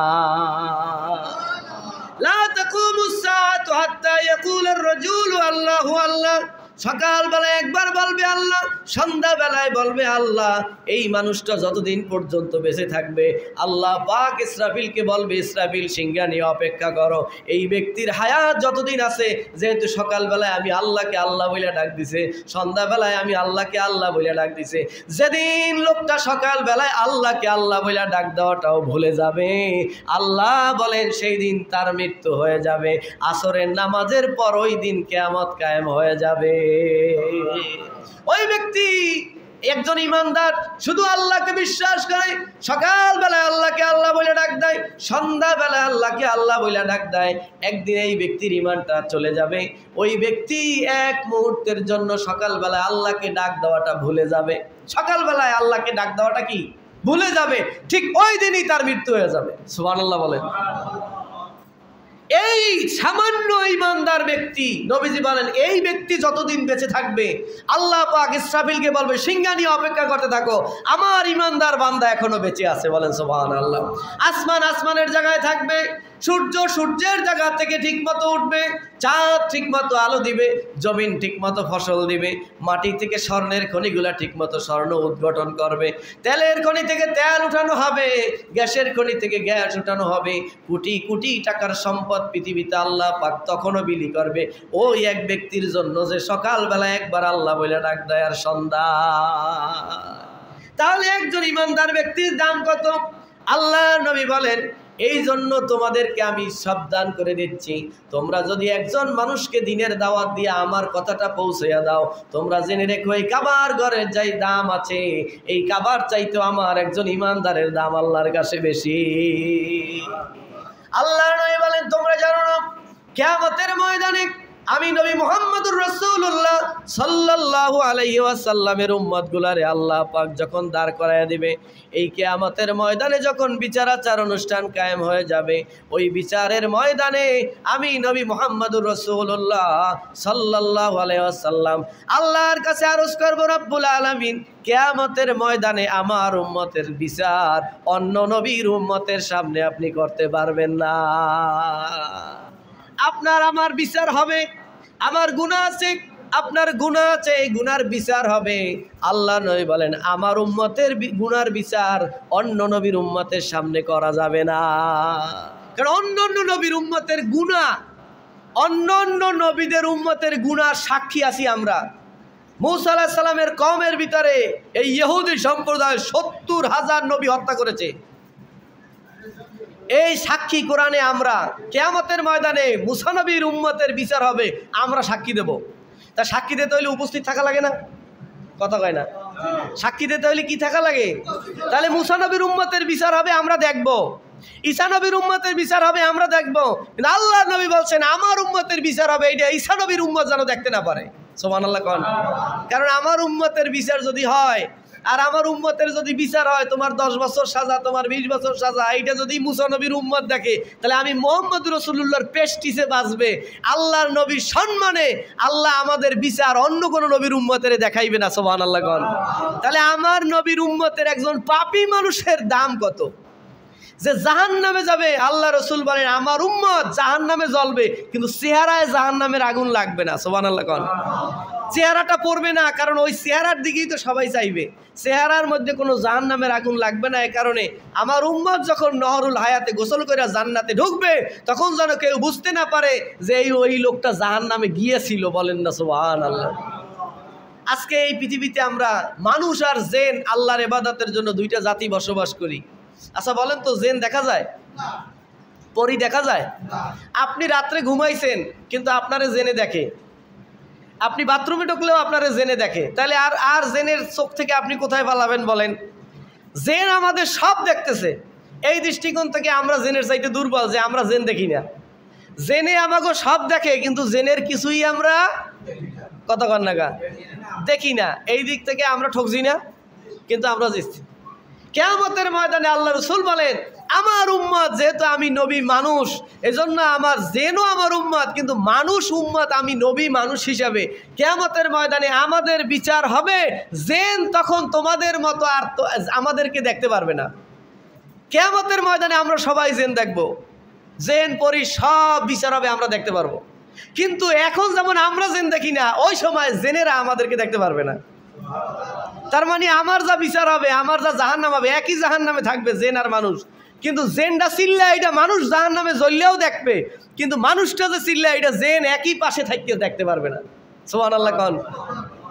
লা তাকুমুস সাআতু হাত্তা ইয়াকুলার রাজুলু আল্লাহু আল্লাহ। সকালবেলায় একবার বলবে আল্লাহ, সন্ধ্যাবেলায় বলবে আল্লাহ। এই মানুষটা যতদিন পর্যন্ত বেঁচে থাকবে, আল্লাহ পাক ইসরাফিলকে বলবে, ইসরাফিল সিংহা নিয়ে অপেক্ষা করো। এই ব্যক্তির হায়াত যতদিন আছে, যেহেতু সকালবেলায় আমি আল্লাহকে আল্লাহ বলে ডাক দিছে, সন্ধ্যাবেলায় আমি আল্লাহকে আল্লাহ বলে ডাক দিছে, যেদিন লোকটা সকালবেলায় আল্লাহকে আল্লাহ বলে ডাক দেওয়াটাও ভুলে যাবে, আল্লাহ বলেন সেই দিন তার মৃত্যু হয়ে যাবে। আসরের নামাজের পর ওই দিন কিয়ামত কায়েম হয়ে যাবে। ওই ব্যক্তি, একজন ইমানদার শুধু আল্লাহকে বিশ্বাস করে, সকালবেলায় আল্লাহকে আল্লাহ বলে ডাক দেয়, সন্ধ্যাবেলায় আল্লাহকে আল্লাহ বলে ডাক দেয়, একদিন এই ব্যক্তির ইমানটা চলে যাবে। ওই ব্যক্তি এক মুহূর্তের জন্য সকালবেলায় আল্লাহকে ডাক দেওয়াটা ভুলে যাবে। সকালবেলায় আল্লাহকে ডাক দেওয়াটা কি ভুলে যাবে, ঠিক ওই দিনই তার মৃত্যু হয়ে যাবে। সুবহানাল্লাহ বলেন। এই সামান্য ঈমানদার ব্যক্তি, নবীজি বলেন এই ব্যক্তি যতদিন বেঁচে থাকবে আল্লাহ পাক ইসরাফিলকে বলবে সিংহা নিয়ে অপেক্ষা করতে থাকো, আমার ঈমানদার বান্দা এখনো বেঁচে আছে। বলেন সুবহানাল্লাহ। আসমান আসমানের জায়গায় থাকবে, সূর্য সূর্যের জায়গা থেকে ঠিকমতো উঠবে, চাঁদ ঠিকমতো আলো দিবে, জমিন ঠিকমতো ফসল দিবে, মাটি থেকে স্বর্ণের খনিগুলা ঠিকমতো স্বর্ণ উদ্ঘাটন করবে, তেলের খনি থেকে তেল উঠানো হবে, গ্যাসের খনি থেকে গ্যাস উঠানো হবে, কোটি কোটি টাকার সম্পদ পৃথিবীতে আল্লাহ পাক তখনও বিলি করবে ওই এক ব্যক্তির জন্য যে সকালবেলা একবার আল্লাহ বলে ডাক দেয় আর সন্ধ্যা। তাহলে একজন ইমানদার ব্যক্তির দাম কত? আল্লাহ নবী বলেন এই জন্য তোমাদেরকে আমি সাবধান করে দিচ্ছি, তোমরা যদি একজন মানুষকে দিনের দাওয়াত দিয়ে আমার কথাটা পৌঁছাইয়া দাও, তোমরা জেনে রেখো এই কাবার ঘরের যাই দাম আছে, এই কাবার চাইতে আমার একজন ইমানদারের দাম আল্লাহর কাছে বেশি। আল্লাহ নবী বলেন তোমরা জানো না কিয়ামতের ময়দানে আমি নবী মুহাম্মদুর রাসূলুল্লাহ সাল্লাল্লাহু আলাইহি ওয়াসাল্লামের উম্মতগুলারে আল্লাহ পাক যখন দাঁড় করায়া দিবে, এই কিয়ামতের ময়দানে যখন বিচার আচার অনুষ্ঠান কায়েম হয়ে যাবে, ওই বিচারের ময়দানে আমি নবী মুহাম্মদুর রাসূলুল্লাহ সাল্লাল্লাহু আলাইহি ওয়াসাল্লাম আল্লাহর কাছে আরজ করব, রব্বুল আলামিন কিয়ামতের ময়দানে আমার উম্মতের বিচার অন্য নবীর উম্মতের সামনে আপনি করতে পারবেন না। আপনার আমার বিচার হবে, আমার গুনাহ আছে, আপনার গুনাহ আছে, এই গুনার বিচার হবে। আল্লাহ নবী বলেন আমার উম্মতের গুনার বিচার অন্য নবীর উম্মতের সামনে করা যাবে না, কারণ অন্য নবীর উম্মতের গুনাহ, অন্য নবীদের উম্মতের গুনার সাক্ষী আছি আমরা। মূসা আলাইহিস সালামের কওমের ভিতরে এই ইহুদি সম্প্রদায় ৭০,০০০ নবী হত্যা করেছে, এই সাক্ষী কোরআনে আমরা কিয়ামতের ময়দানে মুসা নবীর উম্মতের বিচার হবে, আমরা সাক্ষী দেব। তা সাক্ষী দিতে হইলে উপস্থিত থাকা লাগে না? কথা কয় না? সাক্ষী দিতে হইলে কি থাকা লাগে? তাহলে মুসা নবীর উম্মতের বিচার হবে, আমরা দেখব। ঈসা নবীর উম্মতের বিচার হবে, আমরা দেখব। কিন্তু আল্লাহ নবী বলছেন আমার উম্মতের বিচার হবে, এইটা ঈসা নবীর উম্মত যেন দেখতে না পারে। সুবহানাল্লাহ কোন? কারণ আমার উম্মতের বিচার যদি হয় আর আমার উম্মতের যদি বিচার হয় তোমার 10 বছর সাজা, তোমার 20 বছর সাজা, এইটা যদি মুসা নবীর উম্মত দেখে তাহলে আমি মুহাম্মদ রাসূলুল্লাহর পেস্টিসে বাঁচবে। আল্লাহর নবীর সম্মানে আল্লাহ আমাদের বিচার অন্য কোনো নবীর উম্মতের দেখাইবে না। সুবহানাল্লাহ কোন? তাহলে আমার নবীর উম্মতের একজন পাপী মানুষের দাম কত, যে জাহান্নামে যাবে। আল্লাহ রাসূল বলেন আমার উম্মত জাহান্নামে জ্বলবে কিন্তু চেহারায় জাহান্নামের আগুন লাগবে না। সুবহানাল্লাহ কোন? চেহারাটা পড়বে না, কারণ ওই চেহারার দিকেই তো সবাই চাইবে, চেহারার মধ্যে কোনো জাহান্নামের আগুন লাগবে না। এই কারণে আমার উম্মত যখন নহরুল হায়াতে গোসল করে জান্নাতে ঢুকবে তখন যেন কেউ বুঝতে না পারে যে ওই লোকটা জাহান্নামে গিয়েছিল। বলেন না সুবহানাল্লাহ। আজকে এই পৃথিবীতে আমরা মানুষ আর জিন আল্লাহর ইবাদতের জন্য দুইটা জাতি বসবাস করি। আচ্ছা বলেন তো জিন দেখা যায়? পরী দেখা যায়? আপনি রাত্রে ঘুমাইছেন কিন্তু আপনারে জেনে দেখে, আপনি বাথরুমে ঢুকলেও আপনারে জেনে দেখে, তাহলে আর জেনের চোখ থেকে আপনি কোথায় পালাবেন বলেন? জেন আমাদের সব দেখতেছে। এই দৃষ্টিকোণ থেকে আমরা জেনের চাইতে দুর্বল যে আমরা জেন দেখি না। জেনে আমাকে সব দেখে কিন্তু জেনের কিছুই আমরা কথা কন না দেখি না। এই দিক থেকে আমরা ঠকছি না, কিন্তু আমরা জিতছি। কিয়ামতের ময়দানে আল্লাহ রাসূল বলেন আমার উম্মত, যেহেতু আমি নবী মানুষ এজন্য আমার জেনও আমার উম্মত, কিন্তু মানুষ উম্মত আমি নবী মানুষ হিসাবে। কিয়ামতের ময়দানে আমাদের বিচার হবে, জেন তখন তোমাদের মতো আর আমাদেরকে দেখতে পারবে না। কিয়ামতের ময়দানে আমরা সবাই জেন দেখব, জেন পরি সব বিচার হবে, আমরা দেখতে পারবো। কিন্তু এখন যেমন আমরা জেন দেখি না, ওই সময় জেনেরা আমাদেরকে দেখতে পারবে না। তার মানে আমার যা বিচার হবে, আমার যা জাহান্নাম হবে, একই জাহান্নামে থাকবে জেন আর মানুষ। কিন্তু জেনটা চিল্লা এটা মানুষ জাহান্নামে জ্বললেও দেখবে, কিন্তু মানুষটা যে চিল্লা এটা জেন একই পাশে থাকতে দেখতে পারবে না। সুবহানাল্লাহ কোন?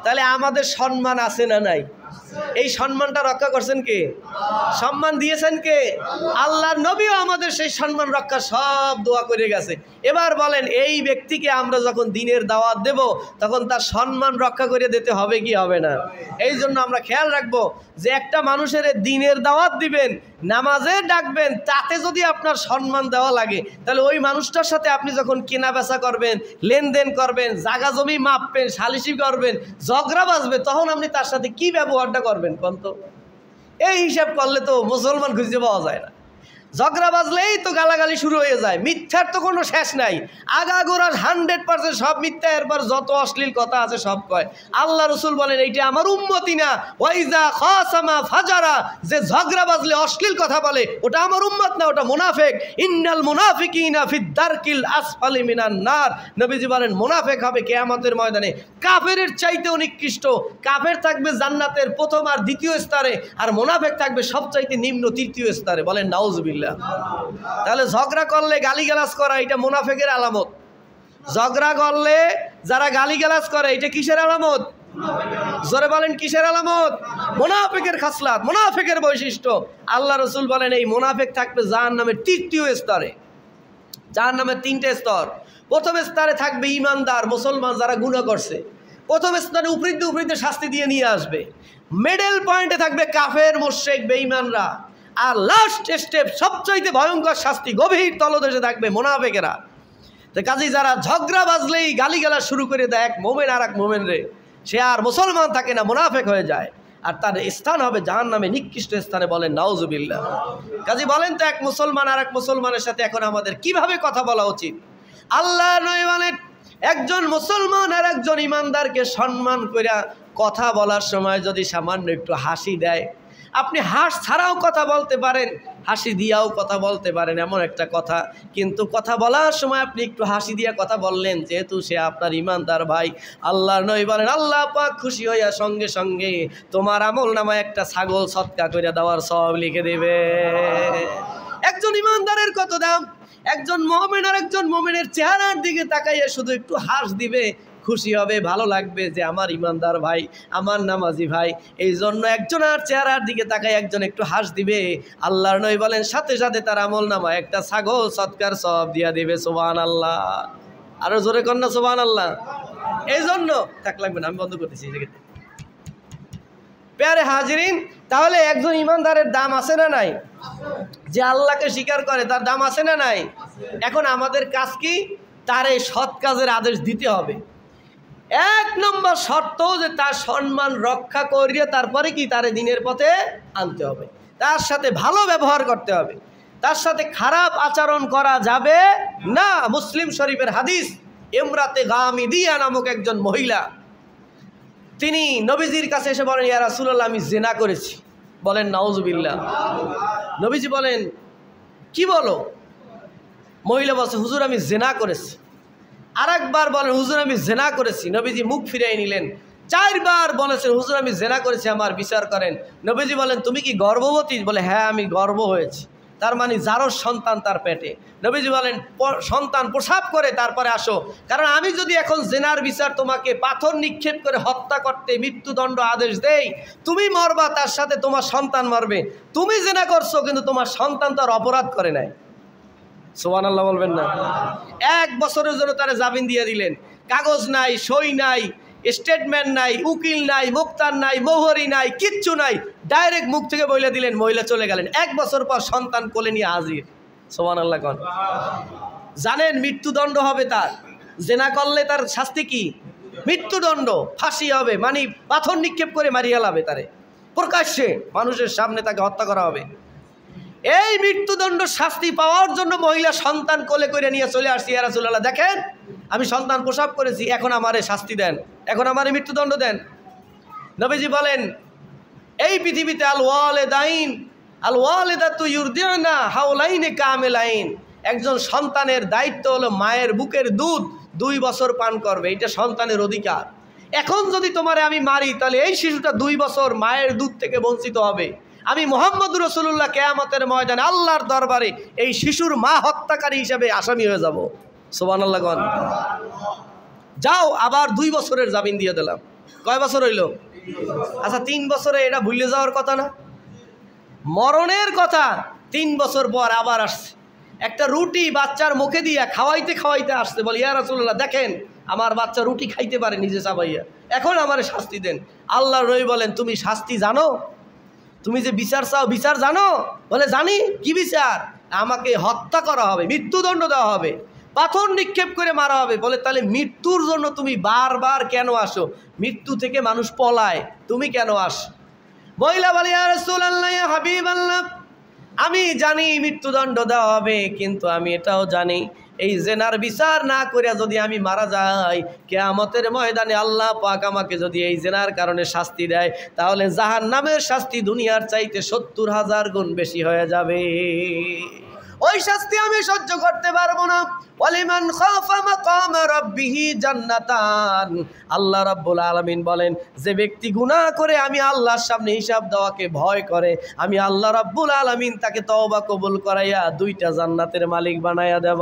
তাহলে আমাদের সম্মান আছে না নাই? এই সম্মানটা রক্ষা করছেন কে? সম্মান দিয়েছেন কে? আল্লাহর নবীও আমাদের সেই সম্মান রক্ষা সব দোয়া করে গেছে। এবার বলেন এই ব্যক্তিকে আমরা যখন দিনের দাওয়াত দেব তখন তার সম্মান রক্ষা করে দিতে হবে কি হবে না? এই জন্য আমরা খেয়াল রাখবো যে একটা মানুষের দিনের দাওয়াত দিবেন, নামাজে ডাকবেন, তাতে যদি আপনার সম্মান দেওয়া লাগে তাহলে ওই মানুষটার সাথে আপনি যখন কেনা বেচা করবেন, লেনদেন করবেন, জাগা জমি মাপবেন, সালিশি করবেন, ঝগড়া বাজবে, তখন আপনি তার সাথে কি ব্যবহারটা করবেন কোন তো? এই হিসাব করলে তো মুসলমান খুঁজে পাওয়া যায় না। ঝগড়া বাজলেই তো গালাগালি শুরু হয়ে যায়, মিথ্যার তো কোনো শেষ নাই, আগাগোড়া 100% সব মিথ্যা, এরপর যত অশ্লীল কথা আছে সব কয়। আল্লাহ রসুল বলেন এইটা আমার উম্মতি না, ওয়াইজা খাসামা ফাজারা, যে ঝগড়া বাজলে অশ্লীল কথা বলে ওটা আমার উম্মত না, ওটা মুনাফিক। ইন্নাল মুনাফিকিনা ফিদ দারকিল আসফালি মিনান নার, নবীজি বলেন মুনাফিক হবে কিয়ামতের ময়দানে কাফেরের চাইতেও নিকৃষ্ট। কাফের থাকবে জান্নাতের প্রথম আর দ্বিতীয় স্তরে, আর মুনাফিক থাকবে সবচাইতে নিম্ন তৃতীয় স্তরে। বলেন নাউজুবিল্লাহ। তাহলে ঝগড়া করলে গালিগালাজ করা এটা মুনাফিকের আলামত। ঝগড়া করলে যারা গালিগালাজ করে এটা কিসের আলামত? জোরে বলেন কিসের আলামত? মুনাফিকের খাসলাত, মুনাফিকের বৈশিষ্ট্য। আল্লাহ রসুল বলেন এই মুনাফিক থাকবে জাহান্নামের তৃতীয় স্তরে। জাহান্নামের 3টে স্তর। প্রথম স্তরে থাকবে ইমানদার মুসলমান যারা গুনাহ করছে, প্রথম স্তরে উপরিতে উপরিতে শাস্তি দিয়ে নিয়ে আসবে। মিডল পয়েন্টে থাকবে কাফের মুশরিক বেঈমানরা, আর লাস্ট স্টেপ সবচাইতে ভয়ঙ্কর শাস্তি গভীর তলদেশে থাকবে মুনাফিকেরা। তো কাজেই যারা ঝগড়া বাজলেই গালিগালাজ শুরু করে দেয় এক মোমেন আর এক মোমেন রে, সে আর মুসলমান থাকে না, মুনাফিক হয়ে যায়, আর তার স্থান হবে জাহান্নামে নিকৃষ্ট স্থানে। বলেন নাউজুবিল্লাহ। কাজী বলেন তো এক মুসলমান আর এক মুসলমানের সাথে এখন আমাদের কিভাবে কথা বলা উচিত? আল্লাহ নবী বলেন একজন মুসলমান আর একজন ইমানদারকে সম্মান করে কথা বলার সময় যদি সামান্য একটু হাসি দেয়, আপনি হাস ছাড়াও কথা বলতে পারেন, হাসি দিয়াও কথা বলতে পারেন, এমন একটা কথা। কিন্তু কথা বলার সময় আপনি একটু হাসি দিয়া কথা বললেন, যেহেতু সে আপনার ইমানদার ভাই, আল্লাহর নবী বলেন আল্লাহ পাক খুশি হইয়া সঙ্গে সঙ্গে তোমার আমল নামায় একটা ছাগল সদকা করে দেওয়ার সওয়াব লিখে দেবে। একজন ইমানদারের কত দাম! একজন মুমিন আর একজন মুমিনের চেহারার দিকে তাকাইয়া শুধু একটু হাস দিবে, খুশি হবে, ভালো লাগবে যে আমার ইমানদার ভাই, আমার নামাজি ভাই। এই জন্য একজন আর চেহারার দিকে তাকাই একজন একটু হাস দিবে, আল্লাহর নবী বলেন সাথে সাথে তার আমল নামা একটা ছাগল সৎকার সওয়াব দিয়া দিবে। সুবহানাল্লাহ। আরো জোরে কন্যা সুবহানাল্লাহ। এই জন্য থাক লাগবে না, আমি বন্ধ করতেছি। প্যারে হাজিরিন, তাহলে একজন ইমানদারের দাম আছে না নাই? যে আল্লাহকে স্বীকার করে তার দাম আছে না নাই? এখন আমাদের কাজ কি? তার এই সৎ কাজের আদেশ দিতে হবে। 1 নম্বর শর্ত যে তার সম্মান রক্ষা করিয়ে তারপরে কি তার দিনের পথে আনতে হবে, তার সাথে ভালো ব্যবহার করতে হবে, তার সাথে খারাপ আচরণ করা যাবে না। মুসলিম শরীফের হাদিস, ইমরাতে গামিদিয়া নামক একজন মহিলা, তিনি নবীজির কাছে এসে বলেন ইয়া রাসূলুল্লাহ আমি জিনা করেছি। বলেন নাউজুবিল্লাহ। নবীজি বলেন কি বলো? মহিলা বলছে হুজুর আমি জিনা করেছি। আরেকবার বলেন হুজুর আমি জিনা করেছি। নবীজি মুখ ফিরিয়ে নিলেন। 4 বার বলেছেন হুজুর আমি জিনা করেছি, আমার বিচার করেন। নবীজি বলেন তুমি কি গর্ভবতী? বলে হ্যাঁ আমি গর্ভ হয়েছি। তার মানে যারও সন্তান তার পেটে। নবীজি বলেন সন্তান প্রসাব করে তারপরে আসো, কারণ আমি যদি এখন জিনার বিচার তোমাকে পাথর নিক্ষেপ করে হত্যা করতে মৃত্যুদণ্ড আদেশ দেই, তুমি মরবা, তার সাথে তোমার সন্তান মরবে। তুমি জিনা করছো কিন্তু তোমার সন্তান তার অপরাধ করে নাই। সুবহানাল্লাহ বলবেন না? 1 বছরের জন্য তারা জামিন দিয়ে দিলেন। কাগজ নাই, সই নাই, স্টেটমেন্ট নাই, উকিল নাই, মুক্তার নাই, মোহরি নাই, কিচ্ছু নাই, ডাইরেক্ট মুখ থেকে বলে দিলেন, মহিলা চলে গেলেন। 1 বছর পর সন্তান কোলে নিয়ে হাজির। সুবহানাল্লাহ কোন? জানেন মৃত্যুদণ্ড হবে তার। জেনা করলে তার শাস্তি কি? মৃত্যুদণ্ড, ফাঁসি হবে, মানে পাথর নিক্ষেপ করে মারিয়ে লাবে তারে, প্রকাশ্যে মানুষের সামনে তাকে হত্যা করা হবে। এই মৃত্যুদণ্ড শাস্তি পাওয়ার জন্য মহিলা সন্তান কোলে করে নিয়ে চলে আসছি, ইয়া রাসূলুল্লাহ দেখেন আমি সন্তান প্রসব করেছি, এখন আমারে শাস্তি দেন, এখন আমারে মৃত্যুদণ্ড দেন। নবীজি বলেন এই পৃথিবীতে আল ওয়ালিদাতু ইউরদিউনা হাওলাইনি কামিলাইন, একজন সন্তানের দায়িত্ব হলো মায়ের বুকের দুধ 2 বছর পান করবে, এটা সন্তানের অধিকার। এখন যদি তোমারে আমি মারি তাহলে এই শিশুটা 2 বছর মায়ের দুধ থেকে বঞ্চিত হবে। আমি মুহাম্মদুর রাসূলুল্লাহ কিয়ামতের ময়দানে আল্লাহর দরবারে এই শিশুর মা হত্যাকারী হিসেবে আসামি হয়ে যাব। সুবহানাল্লাহ। যাও আবার 2 বছরের জামিন দিয়ে দিলাম। কয় বছর হইল? আচ্ছা 3 বছরে এটা ভুলে যাওয়ার কথা না? মরণের কথা 3 বছর পর আবার আসছে। একটা রুটি বাচ্চার মুখে দিয়া খাওয়াইতে খাওয়াইতে আসছে, বলে ইয়া রাসূলুল্লাহ দেখেন আমার বাচ্চা রুটি খাইতে পারে নিজে চাবাইয়া, এখন আমারে শাস্তি দেন। আল্লাহর নবী বলেন তুমি শাস্তি জানো? তুমি যে বিচার চাও বিচার জানো? বলে জানি। কি বিচার? আমাকে হত্যা করা হবে, মৃত্যুদণ্ড দেওয়া হবে, পাথর নিক্ষেপ করে মারা হবে। বলে তাহলে মৃত্যুর জন্য তুমি বারবার কেন আসো? মৃত্যু থেকে মানুষ পলায়, তুমি কেন আসো? মহিলা বলে ইয়া রাসূলুল্লাহ ইয়া হাবিবাল্লাহ আমি জানি মৃত্যুদণ্ড দেওয়া হবে, কিন্তু আমি এটাও জানি এই জেনার বিচার না করে যদি আমি মারা যাই, কিয়ামতের ময়দানে আল্লাহ পাক আমাকে যদি এই জেনার কারণে শাস্তি দেয়, তাহলে জাহান্নামের শাস্তি দুনিয়ার চাইতে 70,000 গুণ বেশি হয়ে যাবে। ওই শাস্তি আমি সহ্য করতে পারবো না। ওয়ালিমান খাফা মাকাম রাব্বিহি জান্নাতান, আল্লাহ রাব্বুল আলামিন বলেন, যে ব্যক্তি গুনাহ করে আমি আল্লাহর সামনে হিসাব দেওয়াকে ভয় করে, আমি আল্লাহ রাব্বুল আলামিন তাকে তওবা কবুল করাইয়া 2টা জান্নাতের মালিক বানাইয়া দেব।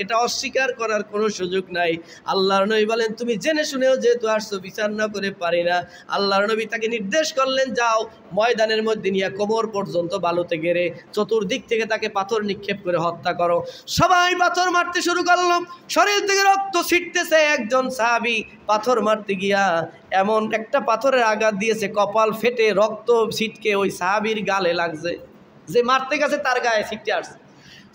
এটা অস্বীকার করার কোনো সুযোগ নাই। আল্লাহর নবী বলেন, তুমি জেনে শুনেও যেহেতু আসছো, বিচার না করে পারি না। আল্লাহর নবী তাকে নির্দেশ করলেন, যাও ময়দানের মধ্যে নিয়ে কোমর পর্যন্ত বালুতে গেড়ে চতুর্দিক থেকে তাকে পাথর নিক্ষেপ করে হত্যা করো। সবাই পাথর মারতে শুরু করলো, শরীর থেকে রক্ত ছিটতেছে। একজন সাহাবী পাথর মারতে গিয়া এমন একটা পাথরের আঘাত দিয়েছে, কপাল ফেটে রক্ত ছিটকে ওই সাহাবীর গালে লাগছে। যে মারতে গেছে তার গায়ে ছিটকে আসছে।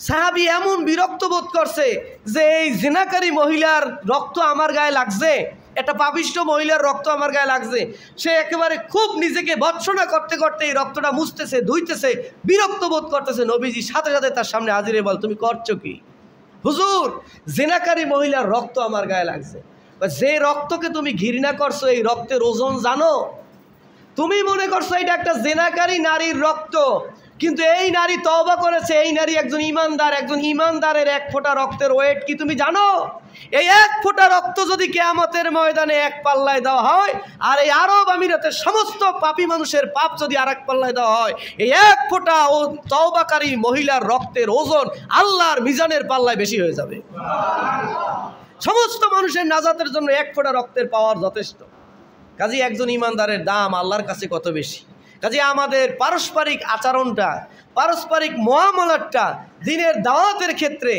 সাহাবী এমন বিরক্ত বোধ করছে যে এই জিনাকারী মহিলার রক্ত আমার গায়ে লাগছে, একটা পাপিষ্ঠ মহিলার রক্ত আমার গায়ে লাগছে। সে একেবারে খুব নিজেকে ভৎসনা করতে করতে এই রক্তটা মুছতেছে, ধুইতেছে, বিরক্ত বোধ করতেছে। নবীজি সাথে সাথে তার সামনে হাজিরে বল, তুমি করছো কি? হুজুর, জিনাকারী মহিলার রক্ত আমার গায়ে লাগছে। যে রক্তকে তুমি ঘৃণা করছো, এই রক্তের ওজন জানো? তুমি মনে করছো এটা একটা জিনাকারী নারীর রক্ত, কিন্তু এই নারী তওবা করেছে, এই নারী একজন ইমানদার। একজন ইমানদারের 1 ফোঁটা রক্তের ওয়েট কি তুমি জানো? এই 1 ফোঁটা রক্ত যদি কিয়ামতের ময়দানে এক পাল্লায় দেওয়া হয়, আর এই আরব আমিরাতের সমস্ত পাপী মানুষের পাপ যদি আরেক পাল্লায় দেওয়া হয়, এই 1 ফোঁটা ও তওবাকারী মহিলার রক্তের ওজন আল্লাহর মিজানের পাল্লায় বেশি হয়ে যাবে। সমস্ত মানুষের নাজাতের জন্য 1 ফোঁটা রক্তের পাওয়ার যথেষ্ট। কাজী একজন ইমানদারের দাম আল্লাহর কাছে কত বেশি। কাজে আমাদের পারস্পরিক আচরণটা, পারস্পরিক মুআমালাতটা, দিনের দাওয়াতের ক্ষেত্রে,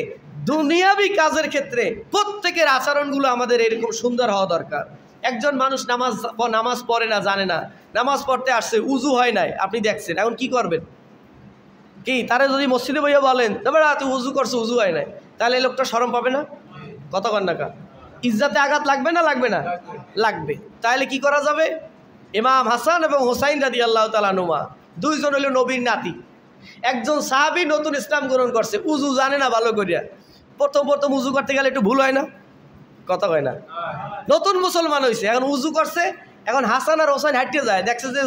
দুনিয়াবি কাজের ক্ষেত্রে প্রত্যেকের আচরণগুলো আমাদের এরকম সুন্দর হওয়া দরকার। একজন মানুষ নামাজ পড়ে না, জানে না, নামাজ পড়তে আসছে, উজু হয় নাই, আপনি দেখছেন, এখন কি করবেন? কি তারা যদি মসজিদে বইয়া বলেন, তবে তুই উজু করছো, উজু হয় নাই, তাহলে এই লোকটা শরম পাবে না? কতক্ষণ টাকা ইজ্জাতে আঘাত লাগবে না? লাগবে না? লাগবে। তাহলে কি করা যাবে? ইমাম হাসান এবং হোসাইন রাদিয়াল্লাহু তাআলা আনহুমা, 2 জন হলো নবীর নাতি। একজন সাহাবী নতুন ইসলাম গ্রহণ করছে, উজু জানে না ভালো করিয়া। প্রথম উজু করতে গেলে একটু ভুল হয় না? কথা হয় না? নতুন মুসলমান হয়েছে, এখন উজু করছে। এখন হাসান আর হোসাইন হাঁটতে যায়, দেখছে যে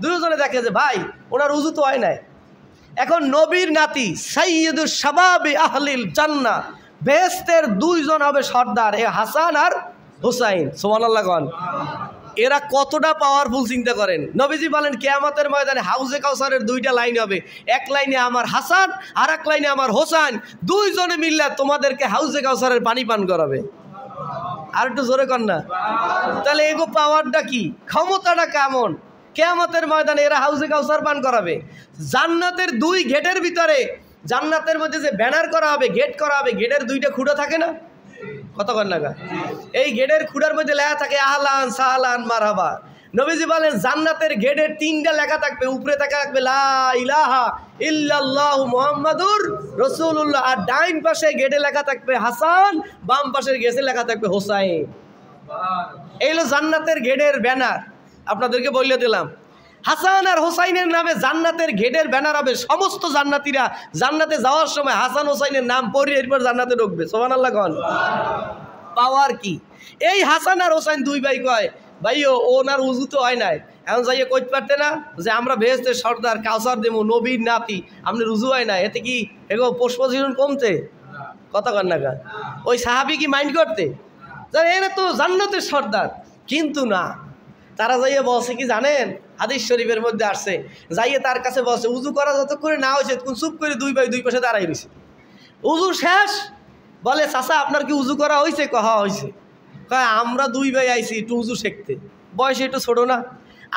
দুজনে দেখে যে ভাই ওনার উজু তো হয় নাই। এখন নবীর নাতি সাইয়্যিদুশ শাবাবি আহলিল জান্নাহ, বেহেশতের 2 জন হবে সর্দার, এ হাসান আর হোসাইন। সুবহানাল্লাহ কোন। এরা কতটা পাওয়ারফুল চিন্তা করেন। নবীজি বলেন, কিয়ামতের ময়দানে হাউজে কাউসারের 2টা লাইন হবে, এক লাইনে আমার হাসান, আর এক লাইনে আমার হোসাইন। 2 জনে মিললে তোমাদেরকে হাউজে কাউসারের পানি পান করাবে। আর একটু জোরে কর না। তাহলে এগো পাওয়ারটা কি, ক্ষমতাটা কেমন? কিয়ামতের ময়দানে এরা হাউজে কাউসার পান করাবে। জান্নাতের 2 গেটের ভিতরে, জান্নাতের মধ্যে যে ব্যানার করা হবে, গেট করা হবে, গেটের 2টা খুঁড়ো থাকে না? কতক্ষণ লাগা? এই গেটের খুঁড়ার মধ্যে লেখা থাকে আহলান সাহলান মারহাবা। নবীজি বলেন, জান্নাতের গেটের 3টা লেখা থাকবে, উপরে থাকবে লা ইলাহা ইল্লাল্লাহু মুহাম্মাদুর রাসূলুল্লাহ, আর ডাইন পাশে গেটে লেখা থাকবে হাসান, বাম পাশের গেটে লেখা থাকবে হোসাইন। এই হলো জান্নাতের গেটের ব্যানার। আপনাদেরকে বলে দিলাম, হাসান আর হোসাইনের নামে জান্নাতের গেটের ব্যানার হবে। সমস্ত জান্নাতীরা জান্নাতে যাওয়ার সময় হাসান হোসাইনের নাম পড়ে এরপর জান্নাতে ঢুকবে। সুবহানাল্লাহ কোন। পাওয়ার কি! এই হাসান আর হোসাইন 2 ভাই কয়, ভাইও ওনার উজু তো হয় নাই, এখন যাইয়ে কইতে পারতে না যে আমরা বেহেশতের সর্দার, কাউসার দেবো, নবীর নাতি, আপনার উজু হয় না, এতে কি এগো পুষ্পজীবন কমতে? কথা কন না। ওই সাহাবি কি মাইন্ড করতে? এরা তো জান্নাতের সর্দার। কিন্তু না, তারা যাইয়ে বলছে কি জানেন, হাদিস শরীফের মধ্যে আসছে, যাইয়ে তার কাছে বলছে, উজু করা যত করে না হয়েছে, চুপ করে 2 ভাই 2 পাশে দাঁড়াই রয়েছে। উজু শেষ, বলে চাচা আপনার কি উজু করা হয়েছে? কহা হয়েছে। কয় আমরা 2 ভাই আইছি একটু উজু শিখতে, বয়সে একটু ছোটো না,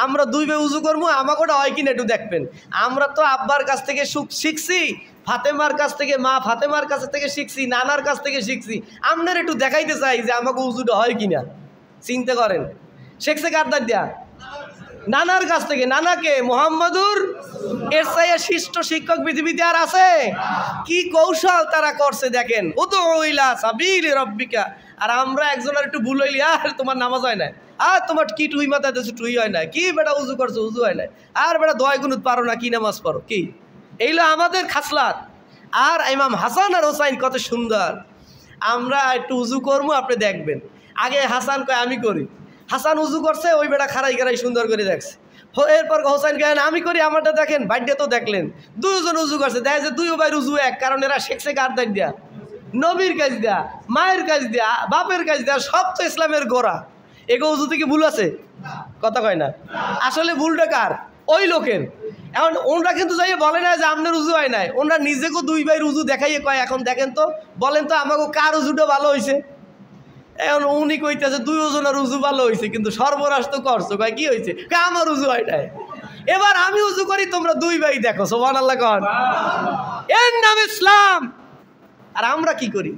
আমরা 2 ভাই উজু করবো, আমাকে ওটা হয় কিনা একটু দেখবেন। আমরা তো আব্বার কাছ থেকে শিখছি, ফাতেমার কাছ থেকে, মা ফাতেমার কাছ থেকে শিখছি, নানার কাছ থেকে শিখছি, আপনার একটু দেখাইতে চাই যে আমাকে উজুটা হয় কিনা। চিন্তা করেন, শিখছে কার দ্বার দিয়া? নানার কাছ থেকে। নানাকে মুহাম্মাদুর, এর চাইয়ে শিষ্ট শিক্ষক পৃথিবীতে আর আছে? কি কৌশল তারা করছে দেখেন। উদউ ইলা সাবিলি রাব্বিকা। আর আমরা একজনের একটু ভুল হইলি, আর তোমার নামাজ হয় না, আর তোমার কি টুই মাথায় দেছো টুই হয় না, কি বেটা উজু করছো উজু হয় না, আর বেটা দোয়া গুনুত পারো না, কি নামাজ পড়ো কি, এইগুলো আমাদের খাসলাত। আর ইমাম হাসান আর হোসাইন কত সুন্দর, আমরা একটু উজু করবো আপনি দেখবেন। আগে হাসান কয় আমি করি, হাসান উজু করছে, ওই বেটা খাড়াই খাড়াই সুন্দর করে দেখছে। এরপর হোসাইন কেন আমি করি, আমারটা দেখেন, বাইডে তো দেখলেন দুজন উজু করছে, দেখে যে দুই ভাই উজু এক, কারণ এরা শেখছে কার দাগ দিয়া, নবীর কাজ দেয়া, মায়ের কাজ দেয়া, বাপের কাজ দেয়া, সব তো ইসলামের গোড়া। এগো উজু থেকে ভুল আছে, কথা কয় না, আসলে ভুলটা কার, ওই লোকের। এখন ওনরা কিন্তু যাই বলে না যে আপনার উজু হয় নাই, ওনরা নিজেকেও দুই ভাই উজু দেখাইয়ে কয় এখন দেখেন তো, বলেন তো আমাকে কার উজুটা ভালো হয়েছে। এখন উনি কইতেছে দুই ওজনের উজু ভালো হয়েছে, কিন্তু সর্বনাশ তো করছো, কয় কি হয়েছে, আমার উজু হয় নাই। এবার আমি উজু করি, তোমরা দুই ভাই দেখো, সুবহানাল্লাহ কন, এর নাম ইসলাম। আর আমরা কি করি,